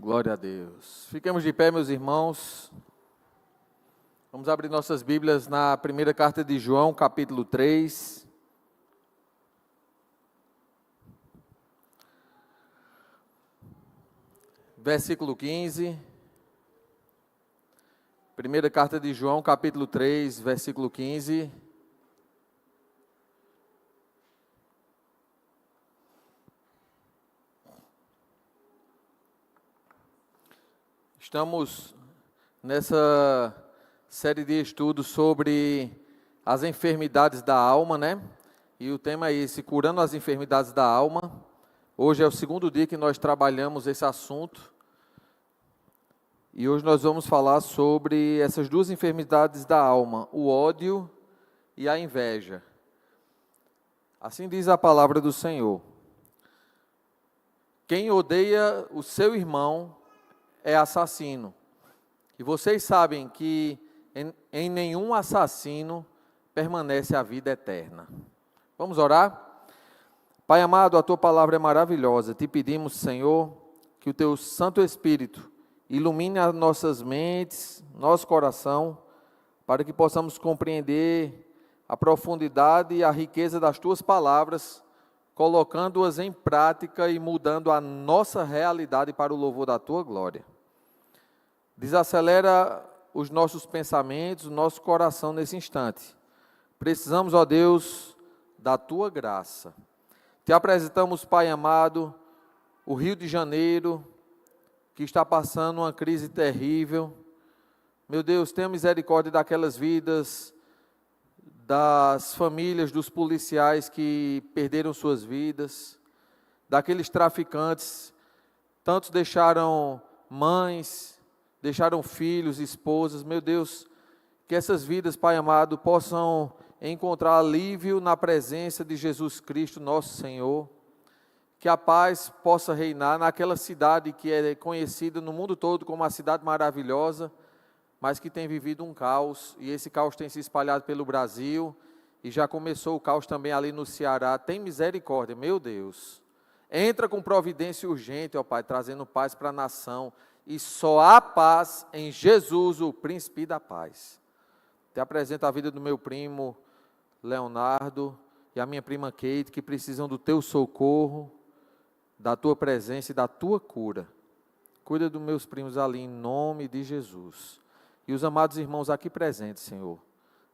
Glória a Deus. Fiquemos de pé, meus irmãos. Vamos abrir nossas Bíblias na primeira carta de João, capítulo 3. Versículo 15. Primeira carta de João, capítulo 3, versículo 15. Estamos nessa série de estudos sobre as enfermidades da alma, né? E o tema é esse, curando as enfermidades da alma. Hoje é o segundo dia que nós trabalhamos esse assunto. E hoje nós vamos falar sobre essas duas enfermidades da alma, o ódio e a inveja. Assim diz a palavra do Senhor. Quem odeia o seu irmão é assassino. E vocês sabem que em nenhum assassino permanece a vida eterna. Vamos orar? Pai amado, a tua palavra é maravilhosa. Te pedimos, Senhor, que o teu Santo Espírito ilumine as nossas mentes, nosso coração, para que possamos compreender a profundidade e a riqueza das tuas palavras, colocando-as em prática e mudando a nossa realidade para o louvor da tua glória. Desacelera os nossos pensamentos, o nosso coração nesse instante. Precisamos, ó Deus, da tua graça. Te apresentamos, Pai amado, o Rio de Janeiro, que está passando uma crise terrível. Meu Deus, tenha misericórdia daquelas vidas, das famílias, dos policiais que perderam suas vidas, daqueles traficantes, tantos deixaram mães, deixaram filhos, esposas. Meu Deus, que essas vidas, Pai amado, possam encontrar alívio na presença de Jesus Cristo, nosso Senhor. Que a paz possa reinar naquela cidade que é conhecida no mundo todo como uma cidade maravilhosa, mas que tem vivido um caos, e esse caos tem se espalhado pelo Brasil, e já começou o caos também ali no Ceará. Tem misericórdia, meu Deus. Entra com providência urgente, ó Pai, trazendo paz para a nação, e só há paz em Jesus, o príncipe da paz. Te apresento a vida do meu primo Leonardo e a minha prima Kate, que precisam do teu socorro, da tua presença e da tua cura. Cuida dos meus primos ali, em nome de Jesus. E os amados irmãos aqui presentes, Senhor,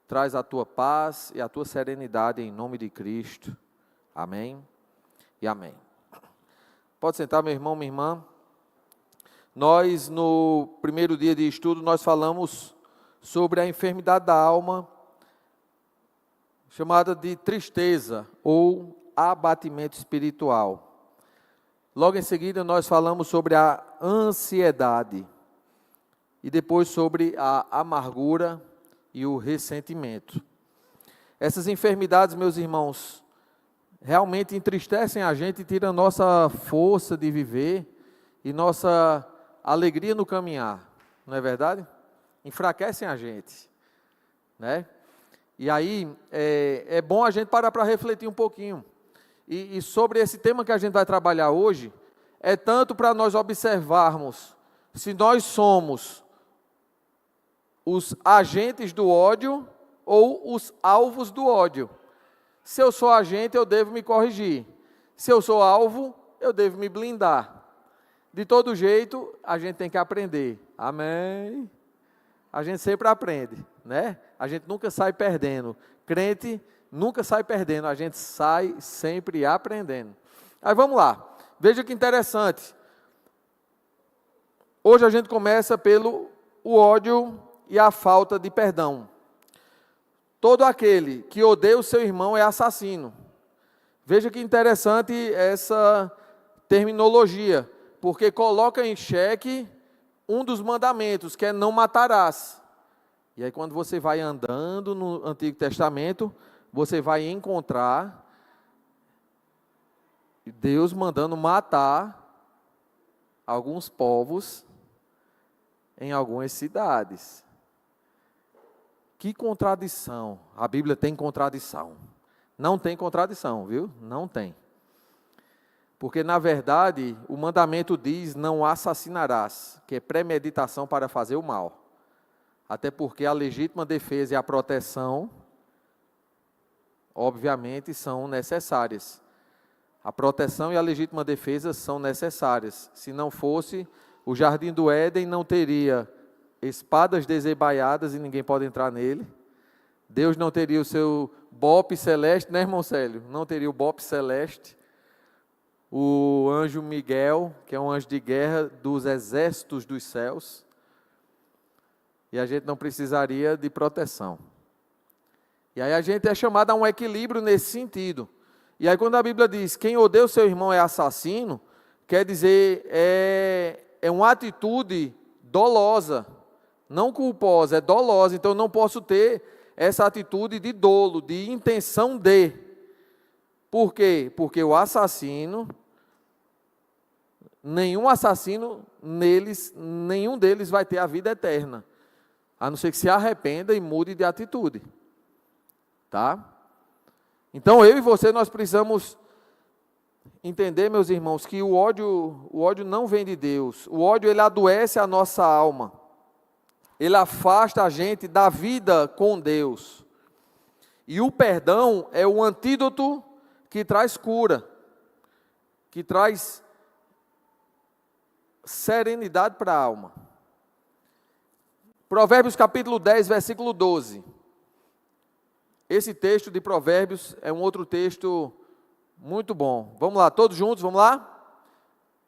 traz a tua paz e a tua serenidade em nome de Cristo. Amém e amém. Pode sentar, meu irmão, minha irmã. Nós, no primeiro dia de estudo, nós falamos sobre a enfermidade da alma, chamada de tristeza ou abatimento espiritual. Logo em seguida, nós falamos sobre a ansiedade e depois sobre a amargura e o ressentimento. Essas enfermidades, meus irmãos, realmente entristecem a gente e tiram nossa força de viver e nossa alegria no caminhar, não é verdade? Enfraquecem a gente, né? E aí, é bom a gente parar para refletir um pouquinho. E sobre esse tema que a gente vai trabalhar hoje, é tanto para nós observarmos se nós somos os agentes do ódio ou os alvos do ódio. Se eu sou agente, eu devo me corrigir. Se eu sou alvo, eu devo me blindar. De todo jeito, a gente tem que aprender. Amém? A gente sempre aprende, né? A gente nunca sai perdendo. Crente nunca sai perdendo, a gente sai sempre aprendendo. Aí vamos lá, veja que interessante. Hoje a gente começa pelo o ódio e a falta de perdão. Todo aquele que odeia o seu irmão é assassino. Veja que interessante essa terminologia, porque coloca em xeque um dos mandamentos, que é não matarás. E aí quando você vai andando no Antigo Testamento, você vai encontrar Deus mandando matar alguns povos em algumas cidades. Que contradição! A Bíblia tem contradição. Não tem contradição, viu? Não tem. Porque, na verdade, o mandamento diz: não assassinarás, que é premeditação para fazer o mal. Até porque a legítima defesa e a proteção, obviamente, são necessárias. A proteção e a legítima defesa são necessárias. Se não fosse, o Jardim do Éden não teria espadas desembaiadas e ninguém pode entrar nele. Deus não teria o seu bope celeste, né, irmão Célio? Não teria o bope celeste. O anjo Miguel, que é um anjo de guerra dos exércitos dos céus. E a gente não precisaria de proteção. E aí a gente é chamado a um equilíbrio nesse sentido. E aí quando a Bíblia diz: quem odeia o seu irmão é assassino, quer dizer, é uma atitude dolosa, não culposa, é dolosa. Então eu não posso ter essa atitude de dolo, de intenção de. Por quê? Porque o assassino, nenhum assassino nenhum deles vai ter a vida eterna, a não ser que se arrependa e mude de atitude. Tá? Então eu e você, nós precisamos entender, meus irmãos, que o ódio não vem de Deus. O ódio, ele adoece a nossa alma. Ele afasta a gente da vida com Deus. E o perdão é o antídoto que traz cura, que traz serenidade para a alma. Provérbios capítulo 10, versículo 12. Esse texto de Provérbios é um outro texto muito bom. Vamos lá, todos juntos, vamos lá?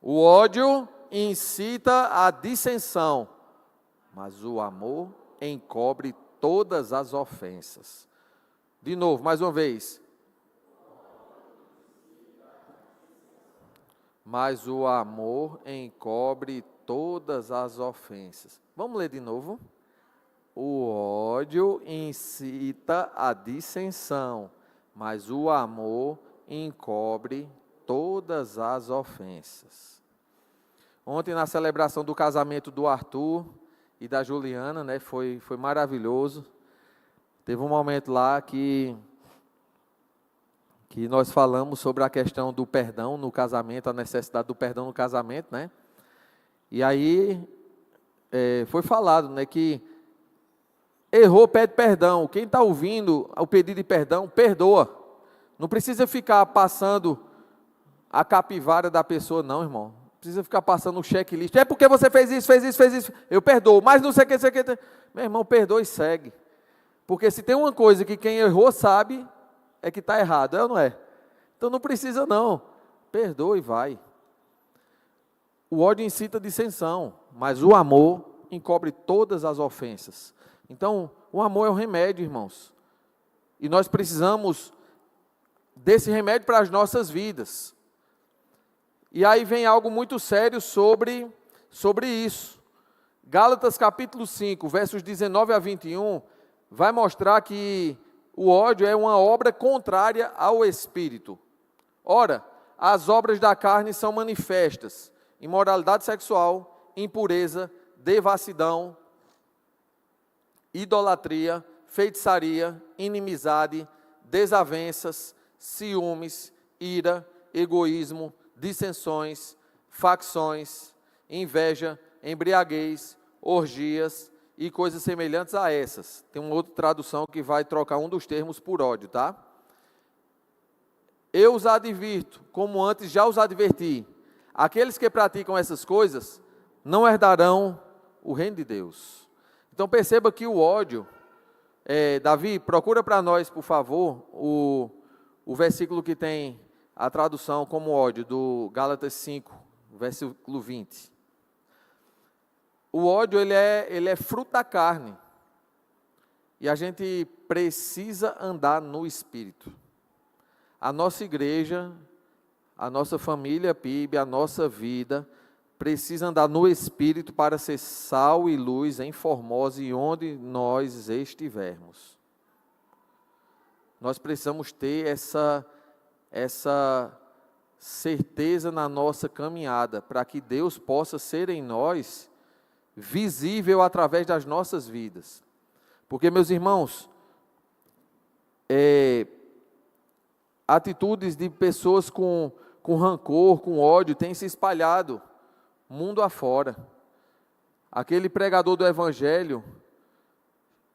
O ódio incita a dissensão, mas o amor encobre todas as ofensas. De novo, mais uma vez. Mas o amor encobre todas as ofensas. Vamos ler de novo? O ódio incita a dissensão, mas o amor encobre todas as ofensas. Ontem, na celebração do casamento do Arthur e da Juliana, né, foi maravilhoso. Teve um momento lá que nós falamos sobre a questão do perdão no casamento, a necessidade do perdão no casamento, né? E aí foi falado, né, que errou, pede perdão. Quem está ouvindo o pedido de perdão, perdoa. Não precisa ficar passando a capivara da pessoa, não, irmão. Não precisa ficar passando um checklist. É porque você fez isso. Eu perdoo, mas não sei o que. Meu irmão, perdoa e segue. Porque se tem uma coisa que quem errou sabe, é que está errado, é ou não é? Então não precisa não. Perdoa e vai. O ódio incita a dissensão, mas o amor encobre todas as ofensas. Então, o amor é um remédio, irmãos. E nós precisamos desse remédio para as nossas vidas. E aí vem algo muito sério sobre isso. Gálatas capítulo 5, versos 19 a 21, vai mostrar que o ódio é uma obra contrária ao Espírito. Ora, as obras da carne são manifestas: imoralidade sexual, impureza, devassidão, idolatria, feitiçaria, inimizade, desavenças, ciúmes, ira, egoísmo, dissensões, facções, inveja, embriaguez, orgias e coisas semelhantes a essas. Tem uma outra tradução que vai trocar um dos termos por ódio, tá? Eu os advirto, como antes já os adverti: aqueles que praticam essas coisas não herdarão o reino de Deus. Então perceba que o ódio, Davi, procura para nós, por favor, o versículo que tem a tradução como ódio, do Gálatas 5, versículo 20. O ódio, ele é fruto da carne. E a gente precisa andar no Espírito. A nossa igreja, a nossa família PIB, a nossa vida, precisa andar no Espírito para ser sal e luz em Formosa e onde nós estivermos. Nós precisamos ter essa certeza na nossa caminhada, para que Deus possa ser em nós visível através das nossas vidas. Porque, meus irmãos, atitudes de pessoas com com rancor, com ódio, tem se espalhado mundo afora. Aquele pregador do Evangelho,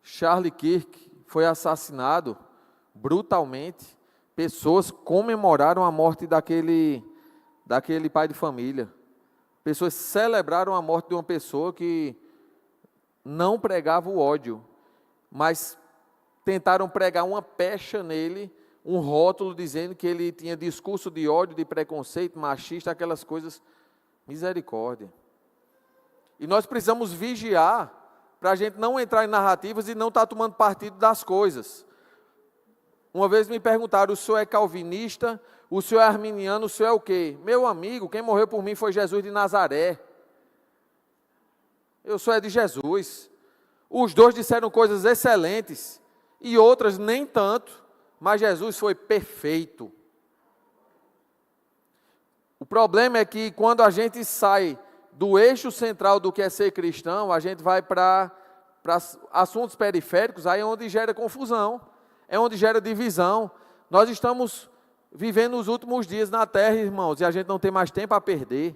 Charlie Kirk, foi assassinado brutalmente. Pessoas comemoraram a morte daquele pai de família. Pessoas celebraram a morte de uma pessoa que não pregava o ódio, mas tentaram pregar uma pecha nele, um rótulo dizendo que ele tinha discurso de ódio, de preconceito, machista, aquelas coisas. Misericórdia. E nós precisamos vigiar para a gente não entrar em narrativas e não estar tomando partido das coisas. Uma vez me perguntaram: o senhor é calvinista, o senhor é arminiano, o senhor é o quê? Meu amigo, quem morreu por mim foi Jesus de Nazaré. Eu sou de Jesus. Os dois disseram coisas excelentes e outras nem tanto, mas Jesus foi perfeito. O problema é que quando a gente sai do eixo central do que é ser cristão, a gente vai para assuntos periféricos, aí é onde gera confusão, é onde gera divisão. Nós estamos vivendo os últimos dias na terra, irmãos, e a gente não tem mais tempo a perder.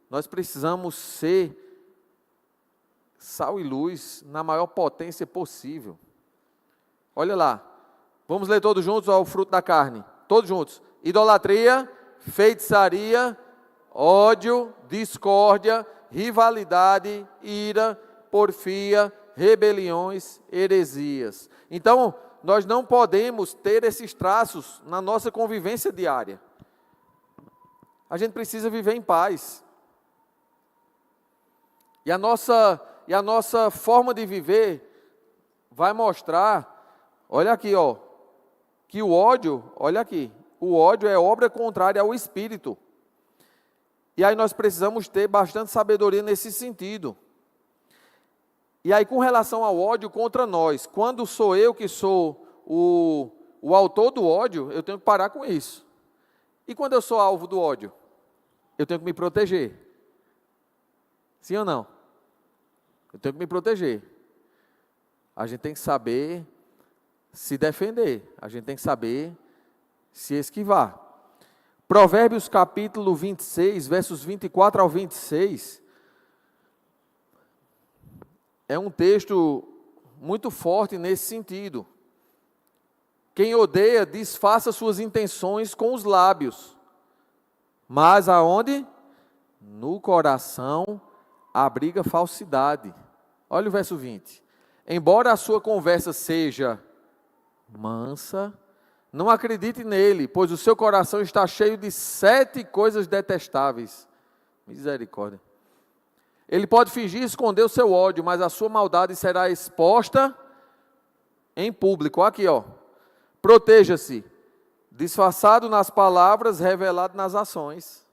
Nós precisamos ser sal e luz na maior potência possível. Olha lá, vamos ler todos juntos o fruto da carne, todos juntos. Idolatria, feitiçaria, ódio, discórdia, rivalidade, ira, porfia, rebeliões, heresias. Então, nós não podemos ter esses traços na nossa convivência diária. A gente precisa viver em paz. E a nossa forma de viver vai mostrar, olha aqui, ó, que o ódio, olha aqui, o ódio é obra contrária ao Espírito. E aí nós precisamos ter bastante sabedoria nesse sentido. E aí, com relação ao ódio contra nós, quando sou eu que sou o autor do ódio, eu tenho que parar com isso. E quando eu sou alvo do ódio, eu tenho que me proteger. Sim ou não? Eu tenho que me proteger. A gente tem que saber se defender. A gente tem que saber se esquivar. Provérbios capítulo 26, versos 24 ao 26, é um texto muito forte nesse sentido. Quem odeia, disfarça suas intenções com os lábios, mas aonde? No coração abriga falsidade. Olha o verso 20. Embora a sua conversa seja mansa, não acredite nele, pois o seu coração está cheio de 7 coisas detestáveis. Misericórdia. Ele pode fingir esconder o seu ódio, mas a sua maldade será exposta em público. Aqui, ó. Proteja-se, disfarçado nas palavras, revelado nas ações.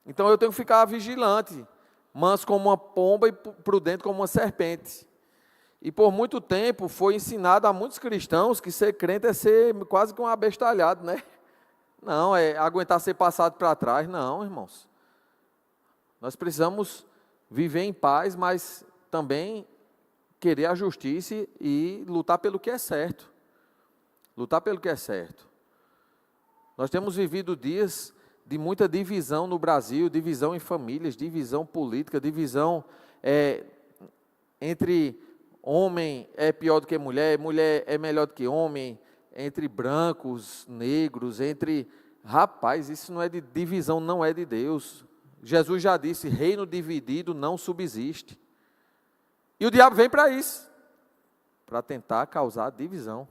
Então eu tenho que ficar vigilante, manso como uma pomba e prudente como uma serpente. E por muito tempo foi ensinado a muitos cristãos que ser crente é ser quase que um abestalhado, né? Não, é aguentar ser passado para trás. Não, irmãos. Nós precisamos viver em paz, mas também querer a justiça e lutar pelo que é certo. Lutar pelo que é certo. Nós temos vivido dias de muita divisão no Brasil, divisão em famílias, divisão política, divisão entre homem é pior do que mulher, mulher é melhor do que homem, entre brancos, negros, entre... Rapaz, isso não é de divisão, não é de Deus. Jesus já disse, reino dividido não subsiste. E o diabo vem para isso, para tentar causar divisão.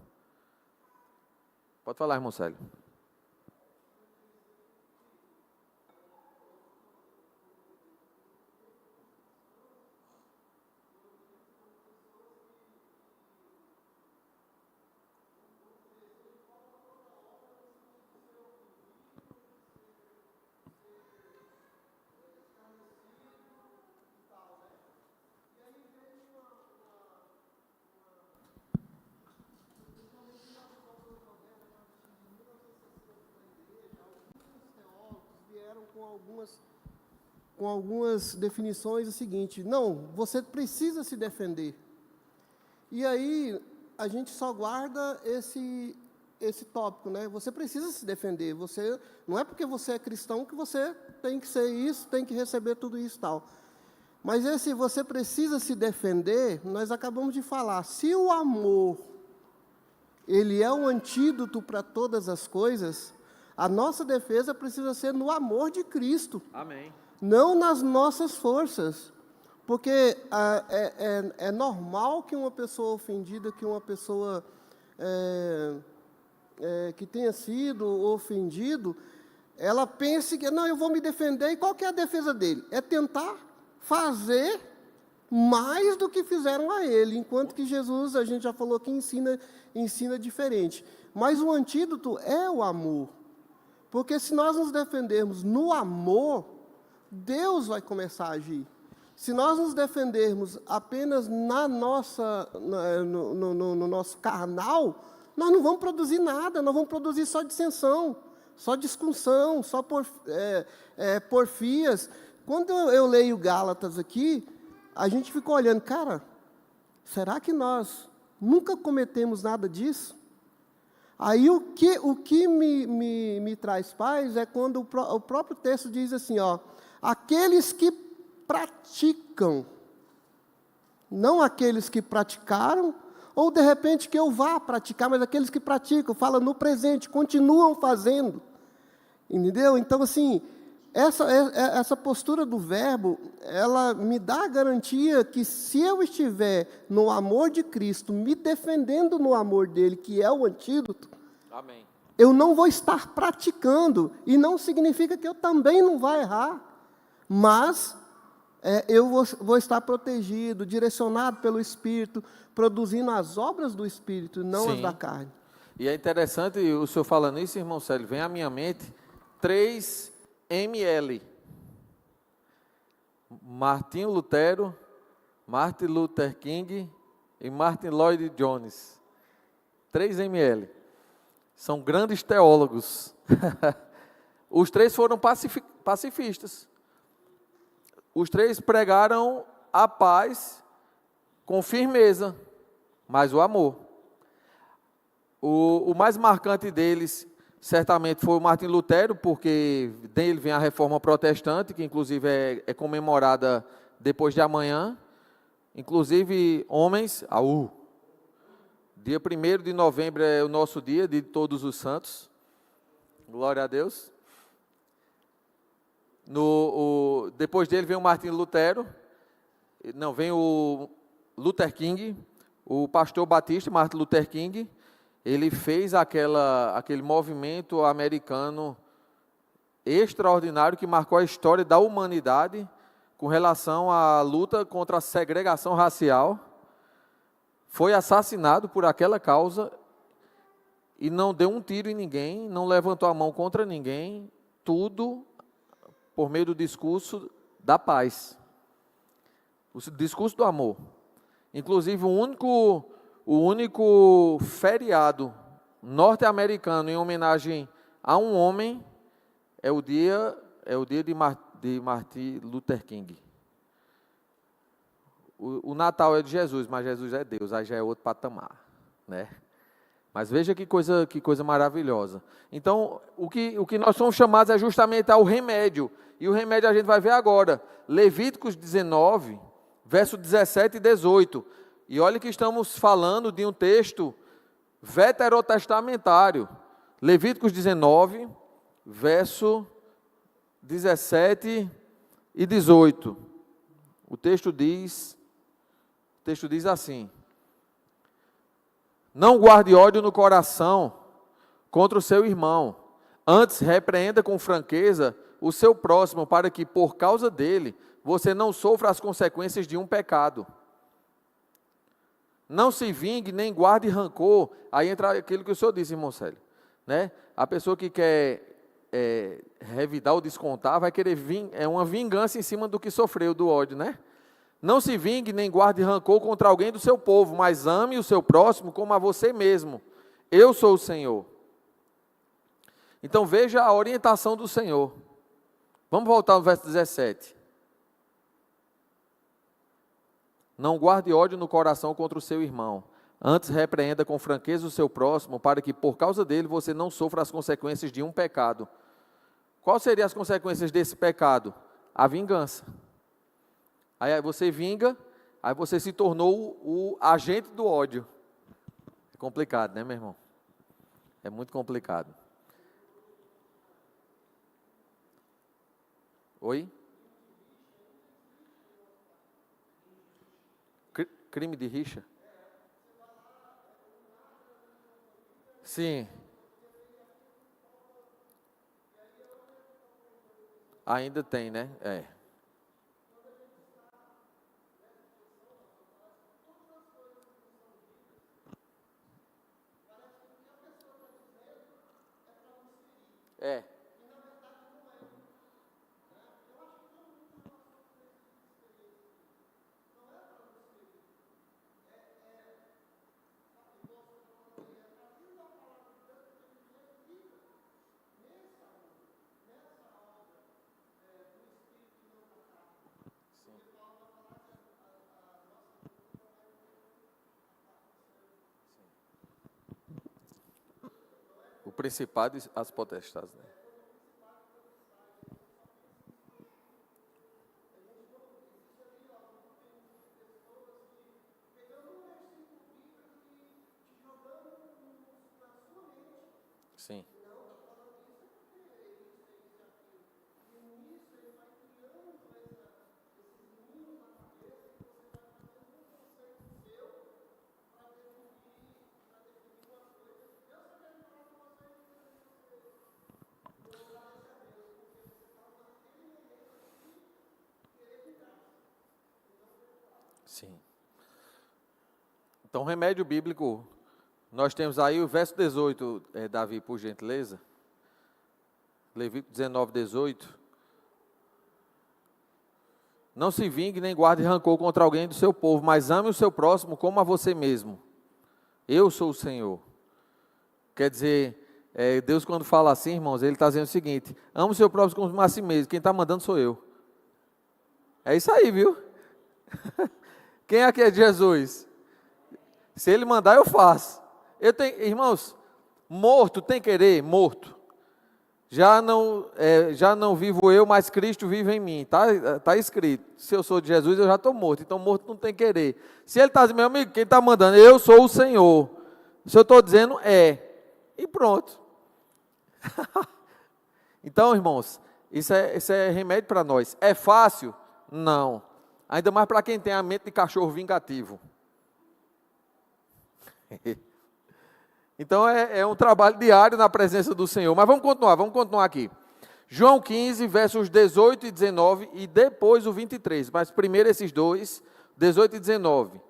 Pode falar, irmão Célio. Com algumas definições o seguinte: não, você precisa se defender. E aí a gente só guarda esse tópico, né? Você precisa se defender. Você não é porque você é cristão que você tem que ser isso, tem que receber tudo isso e tal. Mas esse você precisa se defender, nós acabamos de falar. Se o amor, ele é o antídoto para todas as coisas, a nossa defesa precisa ser no amor de Cristo. Amém. Não nas nossas forças. Porque é normal que uma pessoa ofendida, que uma pessoa que tenha sido ofendido, ela pense que, não, eu vou me defender. E qual que é a defesa dele? É tentar fazer mais do que fizeram a ele. Enquanto que Jesus, a gente já falou que ensina diferente. Mas o antídoto é o amor. Porque se nós nos defendermos no amor, Deus vai começar a agir. Se nós nos defendermos apenas no nosso carnal, nós não vamos produzir nada, nós vamos produzir só dissensão, só discussão, só porfias. Quando eu leio Gálatas aqui, a gente fica olhando, cara, será que nós nunca cometemos nada disso? Aí o que me traz paz é quando o próprio texto diz assim, ó, aqueles que praticam, não aqueles que praticaram, ou de repente que eu vá praticar, mas aqueles que praticam, fala no presente, continuam fazendo, entendeu? Então, assim, essa postura do verbo, ela me dá a garantia que se eu estiver no amor de Cristo, me defendendo no amor dele, que é o antídoto, amém, eu não vou estar praticando, e não significa que eu também não vou errar, mas eu vou estar protegido, direcionado pelo Espírito, produzindo as obras do Espírito, não Sim. as da carne. E é interessante, o senhor falando isso, irmão Célio, vem à minha mente 3 ML. Martin Lutero, Martin Luther King e Martin Lloyd Jones. 3 ML. São grandes teólogos. Os 3 foram pacifistas. Os 3 pregaram a paz com firmeza, mas o amor. O mais marcante deles, certamente, foi o Martin Lutero, porque dele vem a Reforma Protestante, que inclusive é comemorada depois de amanhã. Inclusive, homens, dia 1º de novembro é o nosso dia, de todos os santos. Glória a Deus. Depois dele vem o Martin Lutero, vem o Luther King, o pastor batista Martin Luther King. Ele fez aquele movimento americano extraordinário que marcou a história da humanidade com relação à luta contra a segregação racial. Foi assassinado por aquela causa e não deu um tiro em ninguém, não levantou a mão contra ninguém, tudo por meio do discurso da paz, o discurso do amor. Inclusive, o único feriado norte-americano em homenagem a um homem é o dia de Martin Luther King. O Natal é de Jesus, mas Jesus é Deus, aí já é outro patamar, né? Mas veja que coisa maravilhosa. Então, o que nós somos chamados é justamente ao remédio. E o remédio a gente vai ver agora. Levíticos 19, verso 17 e 18. E olha que estamos falando de um texto veterotestamentário. Levíticos 19, verso 17 e 18. O texto diz assim: não guarde ódio no coração contra o seu irmão, antes repreenda com franqueza o seu próximo, para que por causa dele você não sofra as consequências de um pecado. Não se vingue, nem guarde rancor. Aí entra aquilo que o senhor disse, irmão Célio, né? A pessoa que quer revidar ou descontar, vai querer uma vingança em cima do que sofreu, do ódio, né? Não se vingue, nem guarde rancor contra alguém do seu povo, mas ame o seu próximo como a você mesmo. Eu sou o Senhor. Então veja a orientação do Senhor. Vamos voltar ao verso 17. Não guarde ódio no coração contra o seu irmão. Antes, repreenda com franqueza o seu próximo, para que, por causa dele, você não sofra as consequências de um pecado. Quais seriam as consequências desse pecado? A vingança. Aí você vinga, aí você se tornou o agente do ódio. É complicado, né, meu irmão? É muito complicado. Oi? Crime de rixa? Sim. Ainda tem, né? É. É. O principado e as potestades, né? Sim. Sim. Então, remédio bíblico, nós temos aí o verso 18, Davi, por gentileza. Levítico 19, 18. Não se vingue nem guarde rancor contra alguém do seu povo, mas ame o seu próximo como a você mesmo. Eu sou o Senhor. Quer dizer, Deus quando fala assim, irmãos, Ele está dizendo o seguinte: ame o seu próximo como a si mesmo, quem está mandando sou eu. É isso aí, viu? Quem aqui é de Jesus? Se Ele mandar, eu faço. Irmãos, morto tem querer? Morto. Já não vivo eu, mas Cristo vive em mim. Tá escrito. Se eu sou de Jesus, eu já estou morto. Então, morto não tem querer. Se Ele está dizendo, meu amigo, quem está mandando? Eu sou o Senhor. Se eu estou dizendo, e pronto. Então, irmãos, isso é remédio para nós. É fácil? Não. Ainda mais para quem tem a mente de cachorro vingativo. Então, é um trabalho diário na presença do Senhor. Mas vamos continuar aqui. João 15, versos 18 e 19, e depois o 23. Mas primeiro esses dois, 18 e 19.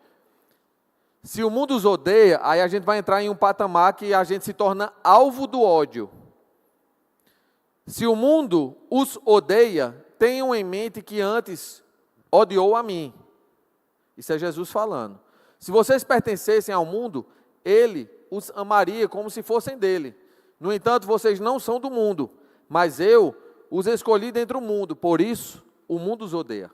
Se o mundo os odeia, aí a gente vai entrar em um patamar que a gente se torna alvo do ódio. Se o mundo os odeia, tenham em mente que antes odiou a mim. Isso é Jesus falando. Se vocês pertencessem ao mundo, Ele os amaria como se fossem dele. No entanto, vocês não são do mundo, mas eu os escolhi dentre o mundo, por isso o mundo os odeia.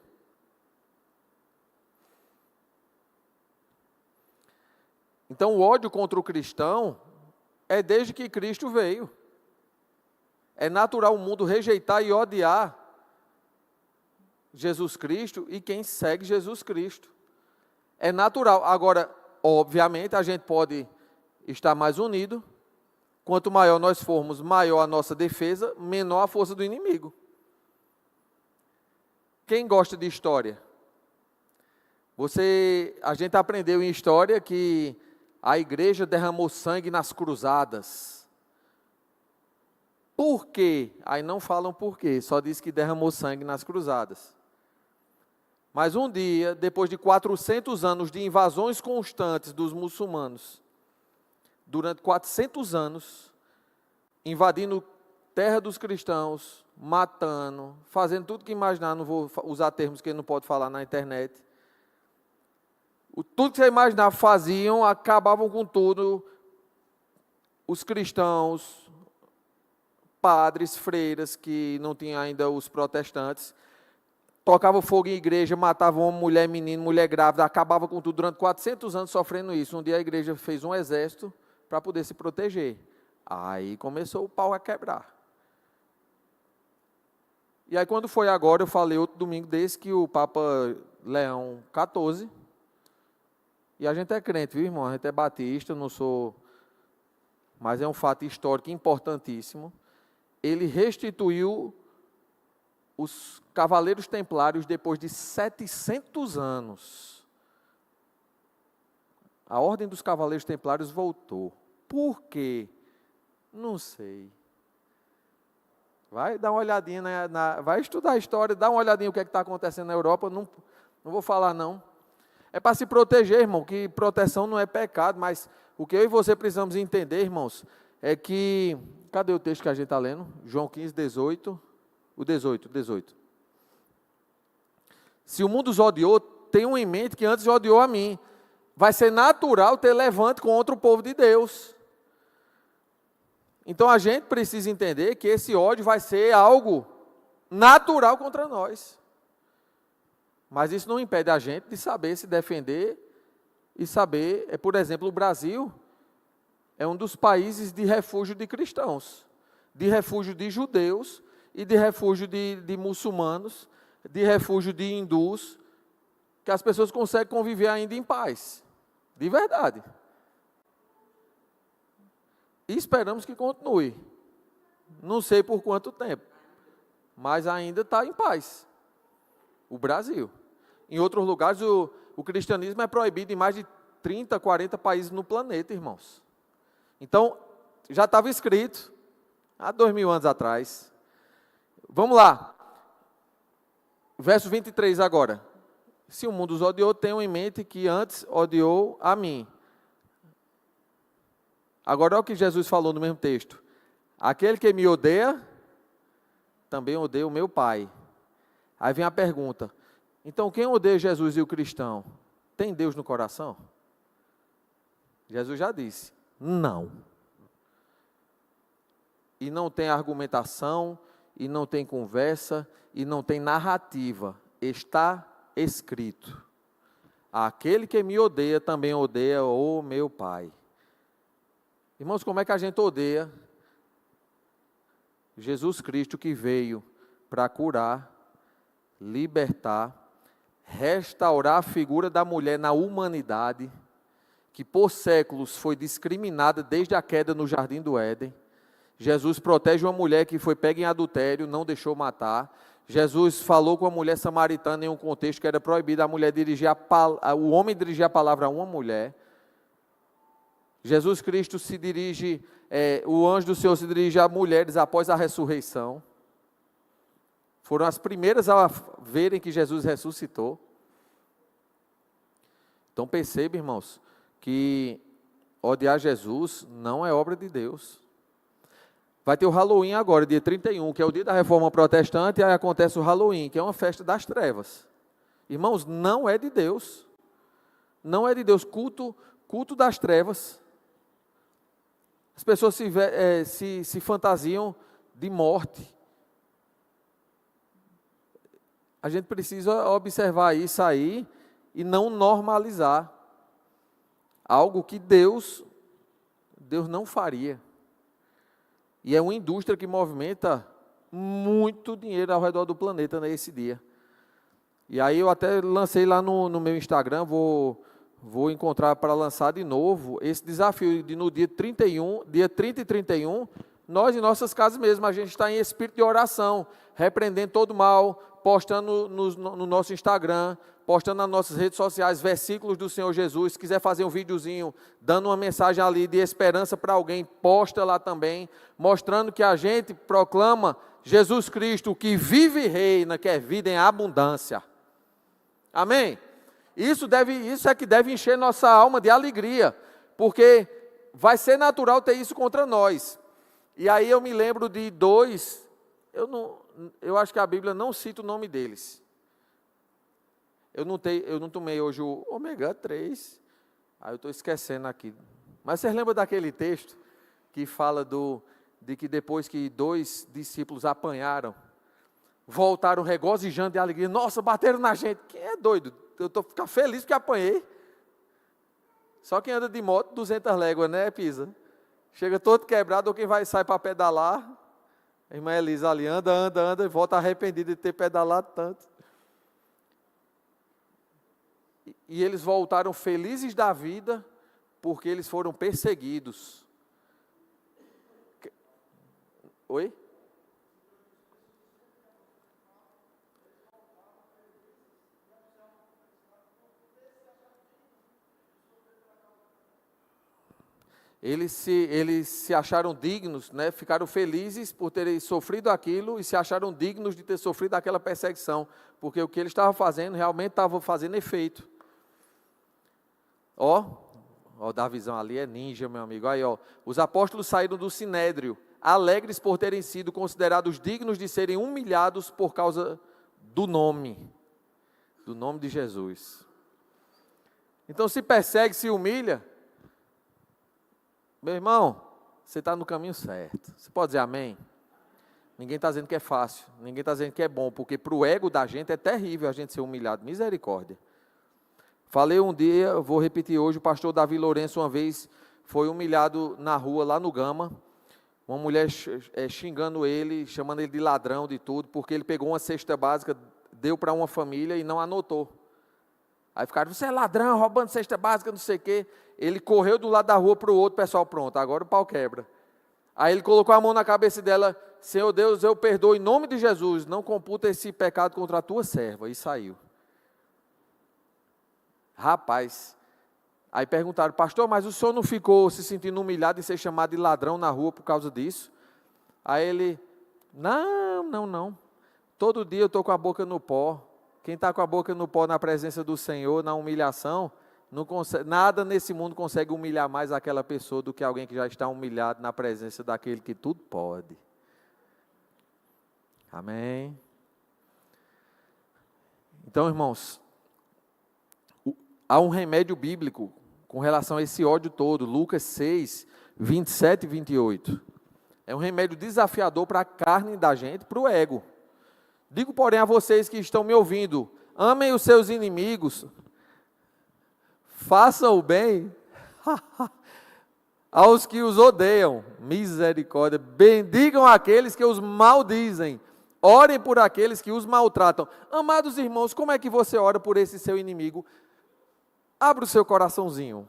Então, o ódio contra o cristão é desde que Cristo veio. É natural o mundo rejeitar e odiar Jesus Cristo e quem segue Jesus Cristo. É natural. Agora, obviamente, a gente pode estar mais unido. Quanto maior nós formos, maior a nossa defesa, menor a força do inimigo. Quem gosta de história? A gente aprendeu em história que a igreja derramou sangue nas cruzadas. Por quê? Aí não falam por quê, só diz que derramou sangue nas cruzadas. Mas um dia, depois de 400 anos de invasões constantes dos muçulmanos, durante 400 anos, invadindo terra dos cristãos, matando, fazendo tudo que imaginar, não vou usar termos que ele não pode falar na internet. Tudo que você imaginar faziam, acabavam com tudo. Os cristãos, padres, freiras, que não tinham ainda os protestantes, tocava fogo em igreja, matava homem, mulher, menino, mulher grávida, acabava com tudo durante 400 anos sofrendo isso. Um dia a igreja fez um exército para poder se proteger. Aí começou o pau a quebrar. E aí quando foi agora, eu falei outro domingo desse que o Papa Leão XIV, e a gente é crente, viu, irmão? A gente é batista, não sou, mas é um fato histórico importantíssimo. Ele restituiu os Cavaleiros Templários depois de 700 anos. A Ordem dos Cavaleiros Templários voltou. Por quê? Não sei. Vai dar uma olhadinha, vai estudar a história, dá uma olhadinha o que é que está acontecendo na Europa. Não vou falar, não. É para se proteger, irmão, que proteção não é pecado, mas o que eu e você precisamos entender, irmãos, é que... Cadê o texto que a gente está lendo? João 15, 18. O 18. Se o mundo os odiou, tenham em mente que antes odiou a mim. Vai ser natural ter levante contra o povo de Deus. Então a gente precisa entender que esse ódio vai ser algo natural contra nós. Mas isso não impede a gente de saber se defender e saber, por exemplo, o Brasil é um dos países de refúgio de cristãos, de refúgio de judeus e de refúgio de muçulmanos, de refúgio de hindus, que as pessoas conseguem conviver ainda em paz, de verdade. E esperamos que continue. Não sei por quanto tempo, mas ainda está em paz. O Brasil. Em outros lugares, o cristianismo é proibido em mais de 30, 40 países no planeta, irmãos. Então, já estava escrito, há 2000 anos atrás. Vamos lá. Verso 23 agora. Se o mundo os odiou, tenham em mente que antes odiou a mim. Agora, olha o que Jesus falou no mesmo texto. Aquele que me odeia, também odeia o meu Pai. Aí vem a pergunta. Então, quem odeia Jesus e o cristão, tem Deus no coração? Jesus já disse, não. E não tem argumentação, e não tem conversa, e não tem narrativa. Está escrito. Aquele que me odeia, também odeia o meu Pai. Irmãos, como é que a gente odeia Jesus Cristo que veio para curar, libertar, restaurar a figura da mulher na humanidade, que por séculos foi discriminada desde a queda no Jardim do Éden. Jesus protege uma mulher que foi pega em adultério, não deixou matar. Jesus falou com a mulher samaritana em um contexto que era proibido a mulher dirigir o homem dirigir a palavra a uma mulher. Jesus Cristo se dirige, o anjo do Senhor se dirige a mulheres após a ressurreição. Foram as primeiras a verem que Jesus ressuscitou. Então perceba, irmãos, que odiar Jesus não é obra de Deus. Vai ter o Halloween agora, dia 31, que é o dia da Reforma Protestante, e aí acontece o Halloween, que é uma festa das trevas. Irmãos, não é de Deus. Não é de Deus. Culto das trevas. As pessoas se fantasiam de morte. A gente precisa observar isso aí e não normalizar algo que Deus não faria. E é uma indústria que movimenta muito dinheiro ao redor do planeta nesse dia. E aí eu até lancei lá no meu Instagram, vou encontrar para lançar de novo esse desafio de no dia 30 e 31, nós em nossas casas mesmo, a gente está em espírito de oração, repreendendo todo mal, postando no nosso Instagram, postando nas nossas redes sociais versículos do Senhor Jesus. Se quiser fazer um videozinho, dando uma mensagem ali de esperança para alguém, posta lá também, mostrando que a gente proclama Jesus Cristo, que vive e reina, que é vida em abundância. Amém? Isso é que deve encher nossa alma de alegria, porque vai ser natural ter isso contra nós. E aí eu me lembro de dois, eu acho que a Bíblia não cita o nome deles. Eu não tomei hoje o ômega 3, aí eu estou esquecendo aqui. Mas vocês lembram daquele texto que fala de que depois que 2 discípulos apanharam, voltaram regozijando de alegria. Nossa, bateram na gente. Quem é doido? Eu estou ficando feliz porque apanhei. Só quem anda de moto, 200 léguas, né, Pisa? Chega todo quebrado, ou quem sai para pedalar. A irmã Elisa ali anda, e volta arrependida de ter pedalado tanto. E eles voltaram felizes da vida, porque eles foram perseguidos. Oi? Eles se acharam dignos, né? Ficaram felizes por terem sofrido aquilo e se acharam dignos de ter sofrido aquela perseguição, porque o que eles estavam fazendo realmente estava fazendo efeito. Ó, da visão ali é ninja, meu amigo. Aí, ó, os apóstolos saíram do sinédrio, alegres por terem sido considerados dignos de serem humilhados por causa do nome de Jesus. Então, se persegue, se humilha, meu irmão, você está no caminho certo. Você pode dizer amém? Ninguém está dizendo que é fácil, ninguém está dizendo que é bom, porque para o ego da gente é terrível a gente ser humilhado, misericórdia. Falei um dia, vou repetir hoje, o pastor Davi Lourenço uma vez foi humilhado na rua, lá no Gama, uma mulher xingando ele, chamando ele de ladrão, de tudo, porque ele pegou uma cesta básica, deu para uma família e não anotou. Aí ficaram, você é ladrão, roubando cesta básica, não sei o quê. Ele correu do lado da rua para o outro, pessoal, pronto, agora o pau quebra. Aí ele colocou a mão na cabeça dela, Senhor Deus, eu perdoo em nome de Jesus, não computa esse pecado contra a tua serva, e saiu. Rapaz, aí perguntaram, pastor, mas o senhor não ficou se sentindo humilhado em ser chamado de ladrão na rua por causa disso? Aí ele, não, todo dia eu estou com a boca no pó. Quem está com a boca no pó na presença do Senhor, na humilhação, não consegue, nada nesse mundo consegue humilhar mais aquela pessoa do que alguém que já está humilhado na presença daquele que tudo pode. Amém? Então, irmãos, há um remédio bíblico com relação a esse ódio todo, Lucas 6, 27 e 28. É um remédio desafiador para a carne da gente, para o ego. Digo, porém, a vocês que estão me ouvindo, amem os seus inimigos, façam o bem aos que os odeiam, misericórdia, bendigam aqueles que os maldizem, orem por aqueles que os maltratam. Amados irmãos, como é que você ora por esse seu inimigo? Abra o seu coraçãozinho.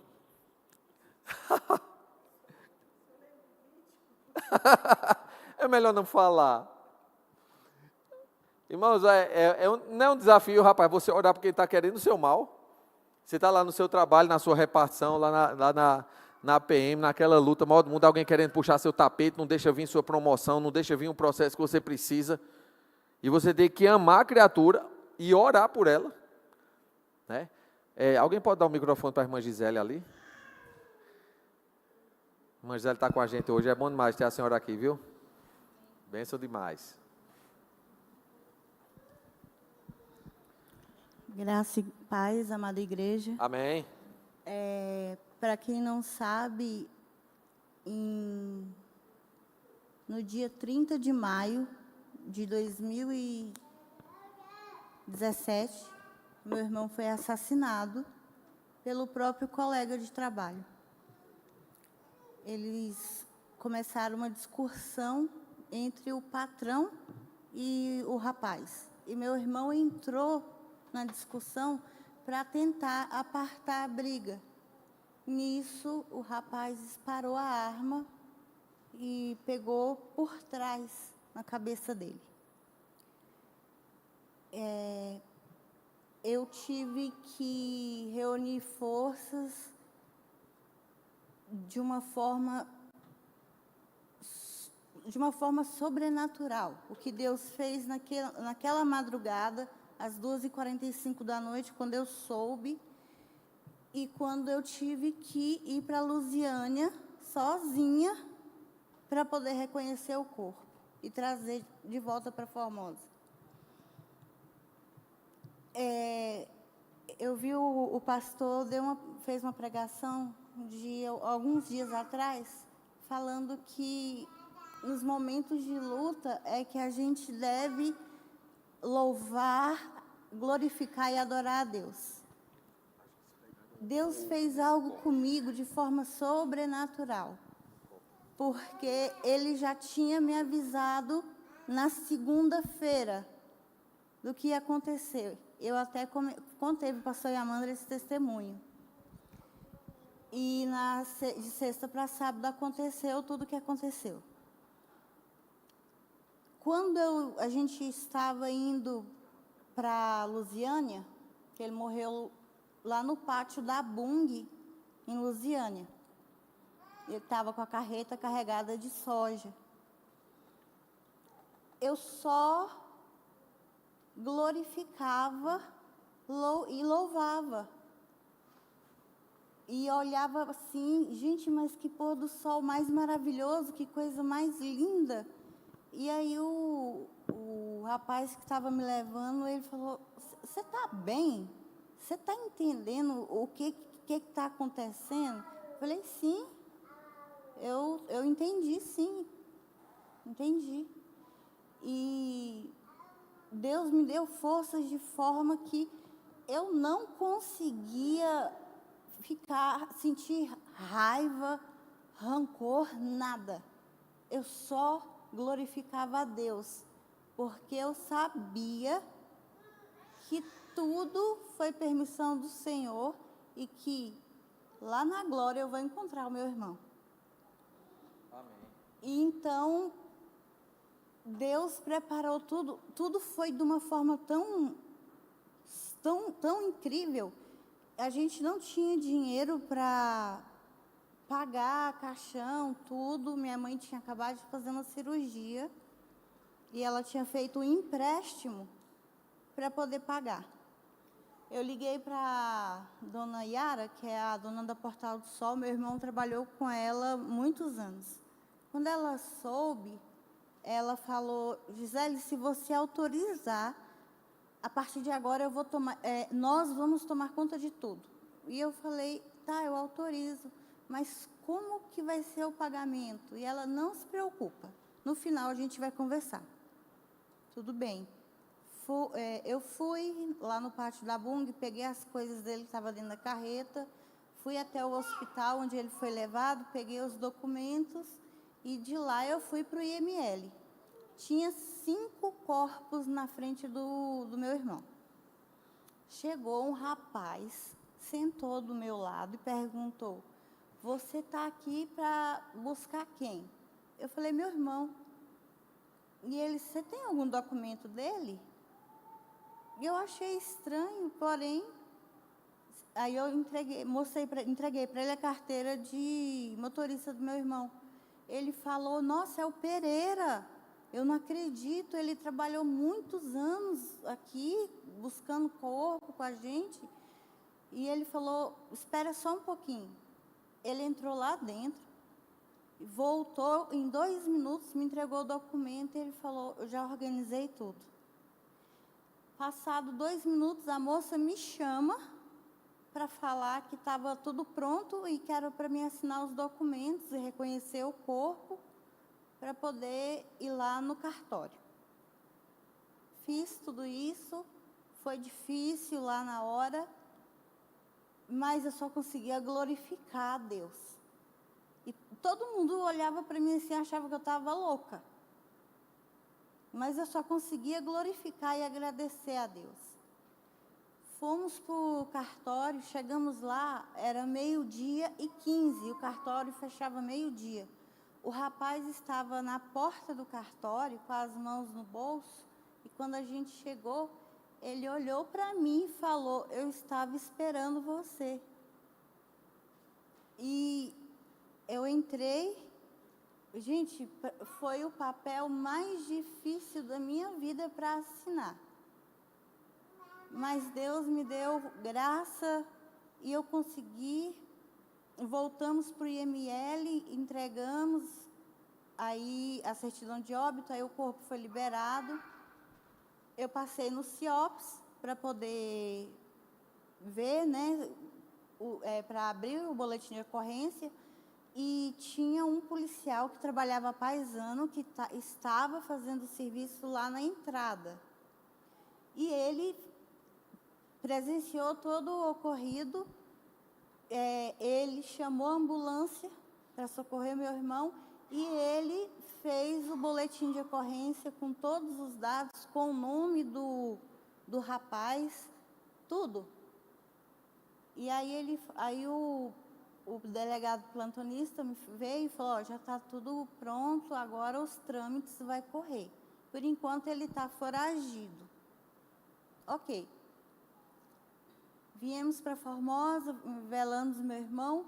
É melhor não falar. Irmãos, não é um desafio, rapaz, você orar porque ele está querendo o seu mal. Você está lá no seu trabalho, na sua repartição, lá na PM, naquela luta, maior do mundo, alguém querendo puxar seu tapete, não deixa vir sua promoção, não deixa vir um processo que você precisa. E você tem que amar a criatura e orar por ela. Né? Alguém pode dar o microfone para a irmã Gisele ali? A irmã Gisele está com a gente hoje, é bom demais ter a senhora aqui, viu? Bênção demais. Graça e paz, amada igreja. Amém. Para quem não sabe, no dia 30 de maio de 2017, meu irmão foi assassinado pelo próprio colega de trabalho. Eles começaram uma discussão entre o patrão e o rapaz. E meu irmão entrou na discussão para tentar apartar a briga. Nisso, o rapaz disparou a arma e pegou por trás na cabeça dele. Eu tive que reunir forças de uma forma sobrenatural. O que Deus fez naquela madrugada, às 2h45 da noite, quando eu soube, e quando eu tive que ir para Lusiânia, sozinha, para poder reconhecer o corpo e trazer de volta para Formosa. Eu vi o pastor fez uma pregação de alguns dias atrás, falando que nos momentos de luta é que a gente deve louvar, glorificar e adorar a Deus. Deus fez algo comigo de forma sobrenatural, porque Ele já tinha me avisado na segunda-feira do que ia acontecer. Eu até contei para o pastor Yamandra esse testemunho. E de sexta para sábado aconteceu tudo o que aconteceu. Quando a gente estava indo para Lusiânia, que ele morreu lá no pátio da Bung, em Lusiânia. Ele estava com a carreta carregada de soja. Eu só glorificava e louvava. E olhava assim, gente, mas que pôr do sol mais maravilhoso, que coisa mais linda. E aí o rapaz que estava me levando, ele falou, você está bem? Você está entendendo o que está acontecendo? Eu falei, sim, eu entendi, sim, entendi. E Deus me deu forças de forma que eu não conseguia sentir raiva, rancor, nada. Eu só glorificava a Deus, porque eu sabia que tudo foi permissão do Senhor e que lá na glória eu vou encontrar o meu irmão. Amém. E então, Deus preparou tudo, tudo foi de uma forma tão incrível. A gente não tinha dinheiro para pagar caixão, tudo. Minha mãe tinha acabado de fazer uma cirurgia e ela tinha feito um empréstimo para poder pagar. Eu liguei para dona Yara, que é a dona da Portal do Sol. Meu irmão trabalhou com ela muitos anos. Quando ela soube, ela falou, Gisele, se você autorizar, a partir de agora nós vamos tomar conta de tudo. E eu falei, tá, eu autorizo, mas como que vai ser o pagamento? E ela, não se preocupa, no final a gente vai conversar. Tudo bem. Eu fui lá no pátio da Bung, peguei as coisas dele que estavam dentro da carreta, fui até o hospital onde ele foi levado, peguei os documentos e de lá eu fui para o IML. Tinha 5 corpos na frente do meu irmão. Chegou um rapaz, sentou do meu lado e perguntou, você está aqui para buscar quem? Eu falei, meu irmão. E ele, você tem algum documento dele? E eu achei estranho, porém, aí eu entreguei para ele a carteira de motorista do meu irmão. Ele falou, nossa, é o Pereira. Eu não acredito, ele trabalhou muitos anos aqui, buscando corpo com a gente. E ele falou, espera só um pouquinho. Ele entrou lá dentro, voltou, em 2 minutos, me entregou o documento e ele falou, eu já organizei tudo. Passado 2 minutos, a moça me chama para falar que estava tudo pronto e que era para mim assinar os documentos e reconhecer o corpo para poder ir lá no cartório. Fiz tudo isso, foi difícil lá na hora, mas eu só conseguia glorificar a Deus. E todo mundo olhava para mim assim, achava que eu estava louca. Mas eu só conseguia glorificar e agradecer a Deus. Fomos para o cartório, chegamos lá, era 12:15, o cartório fechava 12:00. O rapaz estava na porta do cartório, com as mãos no bolso, e quando a gente chegou, ele olhou para mim e falou, eu estava esperando você. E eu entrei. Gente, foi o papel mais difícil da minha vida para assinar. Mas Deus me deu graça e eu consegui. Voltamos para o IML, entregamos aí a certidão de óbito, aí o corpo foi liberado. Eu passei no CIOPS para poder ver, né, para abrir o boletim de ocorrência. E tinha um policial que trabalhava paisano, que estava fazendo serviço lá na entrada. E ele presenciou todo o ocorrido. Ele chamou a ambulância para socorrer meu irmão e ele fez o boletim de ocorrência com todos os dados, com o nome do rapaz, tudo. E aí o delegado plantonista veio e falou, já está tudo pronto, agora os trâmites vai correr. Por enquanto ele está foragido. Ok. Viemos para Formosa, velamos meu irmão.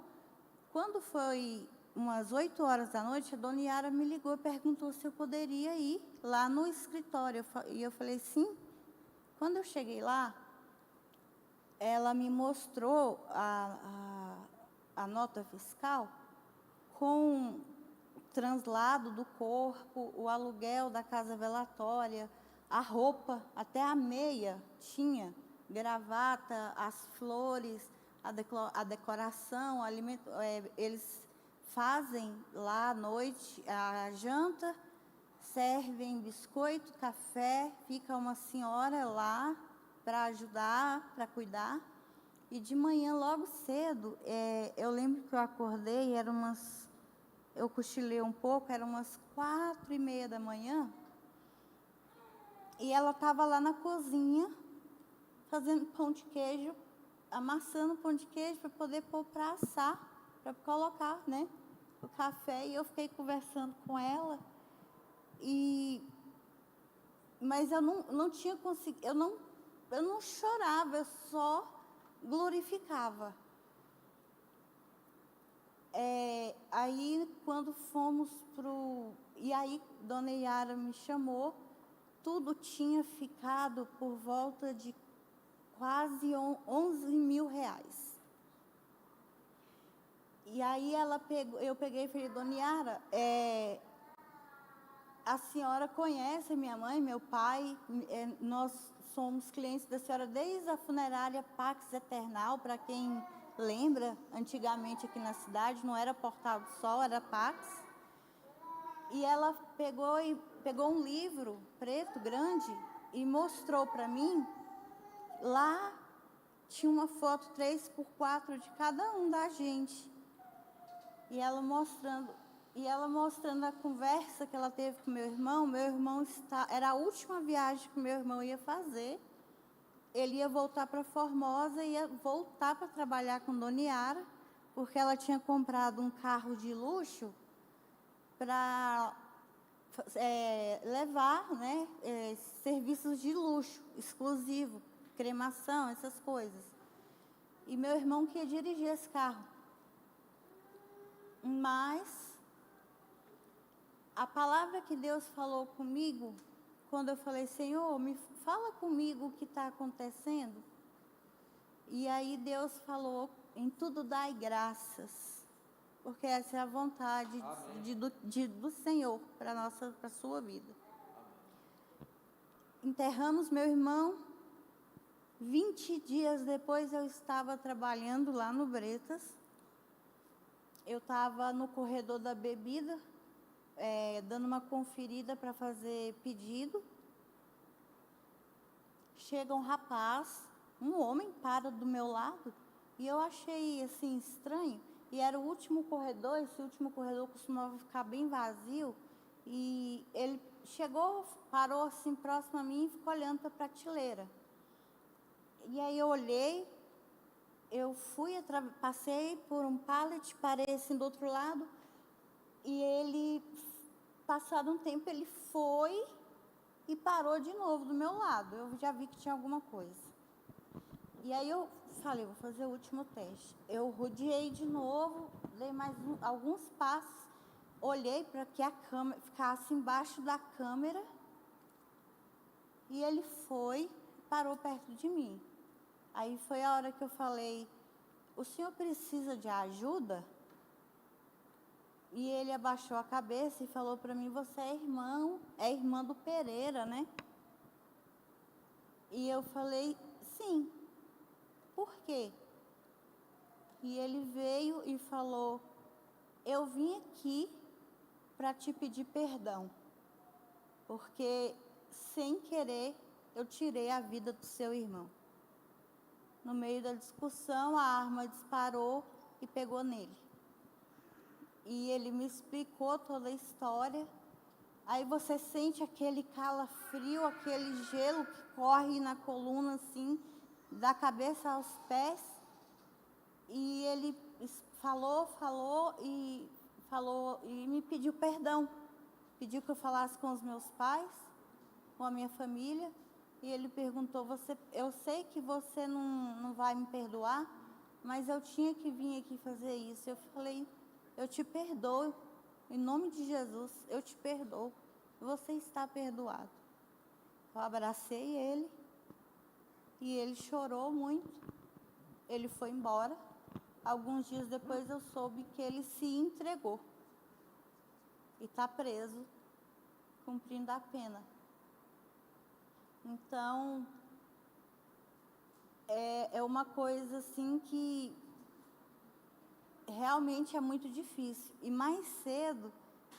Quando foi umas 8 horas da noite, a dona Yara me ligou e perguntou se eu poderia ir lá no escritório. E eu falei, sim. Quando eu cheguei lá, ela me mostrou a nota fiscal com o translado do corpo, o aluguel da casa velatória, a roupa, até a meia tinha, gravata, as flores, a decoração, eles fazem lá à noite a janta, servem biscoito, café, fica uma senhora lá para ajudar, para cuidar. E de manhã, logo cedo, eu lembro que eu acordei, eu cochilei um pouco, eram umas 4:30 da manhã, e ela estava lá na cozinha, fazendo pão de queijo, amassando pão de queijo para poder pôr para assar, para colocar, né, o café. E eu fiquei conversando com ela, mas eu não tinha conseguido, eu não chorava, eu só glorificava. Aí, quando fomos e aí, dona Yara me chamou, tudo tinha ficado por volta de quase 11 mil reais. E aí eu peguei e falei, dona Yara, a senhora conhece minha mãe, meu pai, nós somos clientes da senhora desde a funerária Pax Eternal, para quem lembra, antigamente aqui na cidade, não era Portal do Sol, era Pax. E ela pegou um livro preto, grande, e mostrou para mim. Lá tinha uma foto 3x4 de cada um da gente. E ela mostrando a conversa que ela teve com meu irmão. Era a última viagem que meu irmão ia fazer. Ele ia voltar para Formosa, ia voltar para trabalhar com dona Yara, porque ela tinha comprado um carro de luxo para levar, né, serviços de luxo, exclusivo, cremação, essas coisas. E meu irmão que ia dirigir esse carro. Mas a palavra que Deus falou comigo, quando eu falei, Senhor, me fala comigo o que está acontecendo. E aí Deus falou, em tudo dai graças, porque essa é a vontade do Senhor para a sua vida. Enterramos meu irmão. 20 dias depois eu estava trabalhando lá no Bretas. Eu estava no corredor da bebida, dando uma conferida para fazer pedido. Chega um rapaz, um homem, para do meu lado, e eu achei assim estranho. E era o último corredor, esse último corredor costumava ficar bem vazio. E ele chegou, parou assim próximo a mim e ficou olhando para a prateleira. E aí eu olhei, eu passei por um pallet, parei assim do outro lado, e ele, passado um tempo, ele foi e parou de novo do meu lado. Eu já vi que tinha alguma coisa. E aí eu falei, vou fazer o último teste. Eu rodeei de novo, dei mais alguns passos, olhei para que a câmera ficasse embaixo da câmera, e ele parou perto de mim. Aí foi a hora que eu falei, o senhor precisa de ajuda? E ele abaixou a cabeça e falou para mim, você é irmã do Pereira, né? E eu falei, sim. Por quê? E ele veio e falou, eu vim aqui para te pedir perdão, porque sem querer eu tirei a vida do seu irmão. No meio da discussão, a arma disparou e pegou nele. E ele me explicou toda a história. Aí você sente aquele calafrio, aquele gelo que corre na coluna, assim, da cabeça aos pés. E ele falou e me pediu perdão. Pediu que eu falasse com os meus pais, com a minha família. E ele perguntou, eu sei que você não vai me perdoar, mas eu tinha que vir aqui fazer isso. Eu falei, eu te perdoo, em nome de Jesus, eu te perdoo. Você está perdoado. Eu abracei ele e ele chorou muito. Ele foi embora. Alguns dias depois eu soube que ele se entregou e está preso, cumprindo a pena. Então, é uma coisa assim que realmente é muito difícil. E mais cedo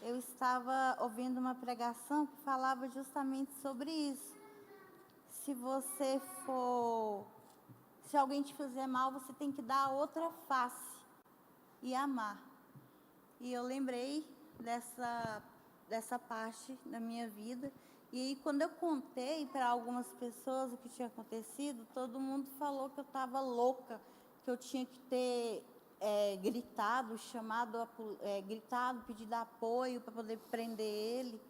eu estava ouvindo uma pregação que falava justamente sobre isso. Se alguém te fizer mal, você tem que dar a outra face e amar. E eu lembrei dessa parte da minha vida. E aí, quando eu contei para algumas pessoas o que tinha acontecido, todo mundo falou que eu estava louca, que eu tinha que ter gritado, gritado, pedido apoio para poder prender ele.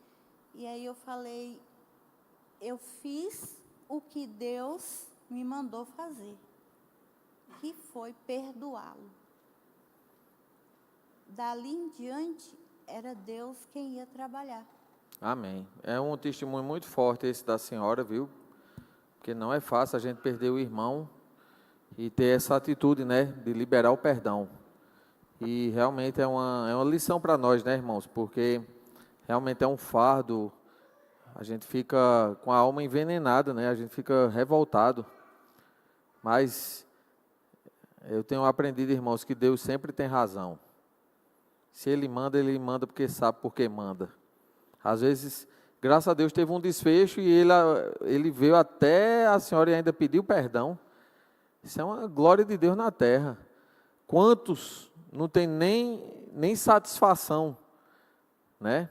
E aí eu falei, eu fiz o que Deus me mandou fazer, que foi perdoá-lo. Dali em diante, era Deus quem ia trabalhar. Amém. É um testemunho muito forte esse da senhora, viu? Porque não é fácil a gente perder o irmão e ter essa atitude, né, de liberar o perdão. E realmente é uma lição para nós, né, irmãos? Porque realmente é um fardo, a gente fica com a alma envenenada, né? A gente fica revoltado. Mas eu tenho aprendido, irmãos, que Deus sempre tem razão. Se Ele manda porque sabe por que manda. Às vezes, graças a Deus, teve um desfecho e ele veio até a senhora e ainda pediu perdão. Isso é uma glória de Deus na terra. Quantos não tem nem satisfação, né?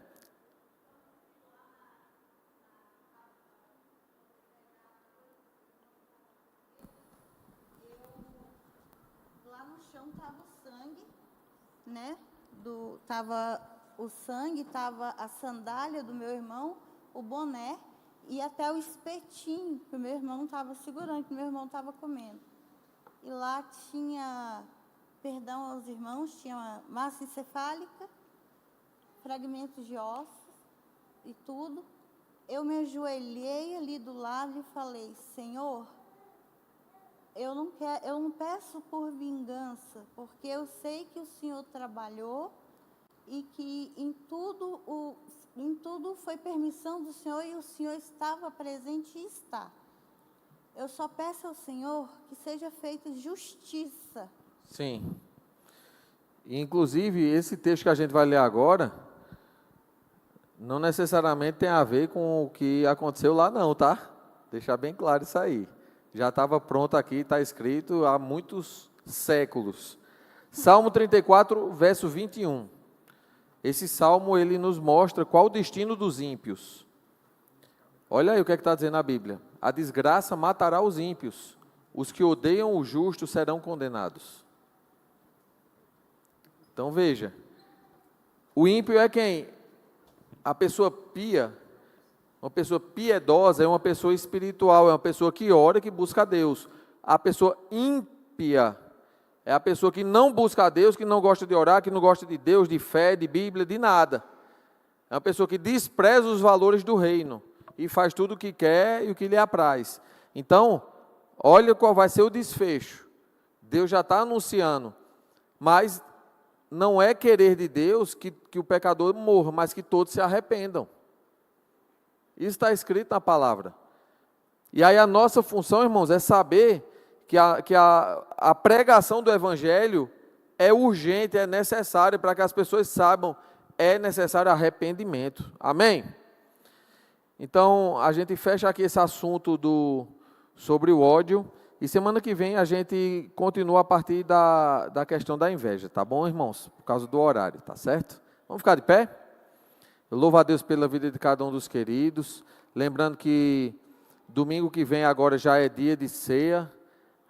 Lá no chão estava o sangue, né? Tava o sangue, estava a sandália do meu irmão, o boné e até o espetinho que o meu irmão estava segurando, que o meu irmão estava comendo. E lá tinha, perdão aos irmãos, tinha massa encefálica, fragmentos de ossos e tudo. Eu me ajoelhei ali do lado e falei, Senhor, eu não peço por vingança, porque eu sei que o Senhor trabalhou e que em tudo foi permissão do Senhor e o Senhor estava presente e está. Eu só peço ao Senhor que seja feita justiça. Sim. Inclusive, esse texto que a gente vai ler agora, não necessariamente tem a ver com o que aconteceu lá não, tá? Deixar bem claro isso aí. Já estava pronto aqui, está escrito há muitos séculos. Salmo 34, verso 21. Esse salmo, ele nos mostra qual o destino dos ímpios. Olha aí o que está dizendo a Bíblia. A desgraça matará os ímpios. Os que odeiam o justo serão condenados. Então veja. O ímpio é quem? A pessoa pia. Uma pessoa piedosa é uma pessoa espiritual. É uma pessoa que ora, que busca a Deus. A pessoa ímpia é a pessoa que não busca a Deus, que não gosta de orar, que não gosta de Deus, de fé, de Bíblia, de nada. É uma pessoa que despreza os valores do reino e faz tudo o que quer e o que lhe apraz. Então, olha qual vai ser o desfecho. Deus já está anunciando, mas não é querer de Deus que o pecador morra, mas que todos se arrependam. Isso está escrito na palavra. E aí a nossa função, irmãos, é saber que a pregação do Evangelho é urgente, é necessária para que as pessoas saibam, é necessário arrependimento. Amém? Então, a gente fecha aqui esse assunto sobre o ódio. E semana que vem a gente continua a partir da questão da inveja, tá bom, irmãos? Por causa do horário, tá certo? Vamos ficar de pé? Eu louvo a Deus pela vida de cada um dos queridos. Lembrando que domingo que vem agora já é dia de ceia,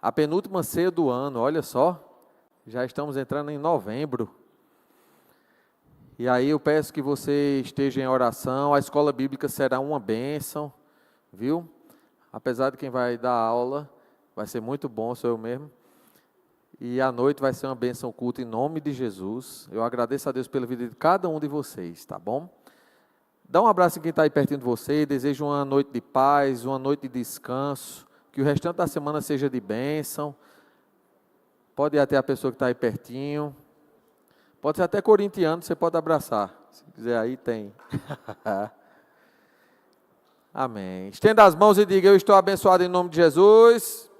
a penúltima ceia do ano, olha só. Já estamos entrando em novembro. E aí eu peço que você esteja em oração. A escola bíblica será uma bênção, viu? Apesar de quem vai dar aula, vai ser muito bom, sou eu mesmo. E à noite vai ser uma bênção culto em nome de Jesus. Eu agradeço a Deus pela vida de cada um de vocês, tá bom? Dá um abraço em quem está aí pertinho de você. Desejo uma noite de paz, uma noite de descanso. Que o restante da semana seja de bênção. Pode ir até a pessoa que está aí pertinho. Pode ser até corintiano, você pode abraçar. Se quiser aí, tem. Amém. Estenda as mãos e diga: eu estou abençoado em nome de Jesus.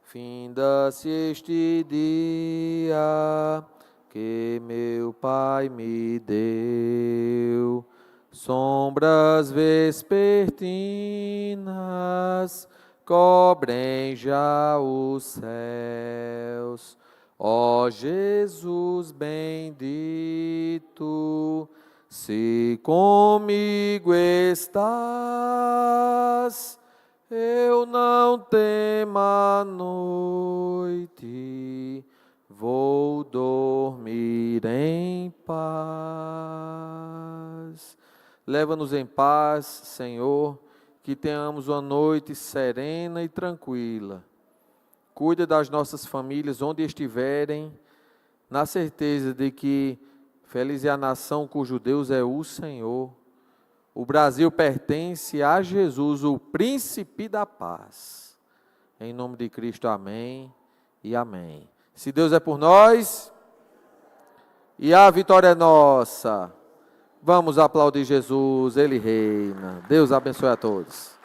Finda-se este dia que meu Pai me deu. Sombras vespertinas cobrem já os céus. Ó Jesus bendito, se comigo estás, eu não temo a noite, vou dormir em paz. Leva-nos em paz, Senhor, que tenhamos uma noite serena e tranquila. Cuida das nossas famílias onde estiverem, na certeza de que feliz é a nação cujo Deus é o Senhor. O Brasil pertence a Jesus, o príncipe da paz. Em nome de Cristo, amém e amém. Se Deus é por nós, e a vitória é nossa, vamos aplaudir Jesus, Ele reina. Deus abençoe a todos.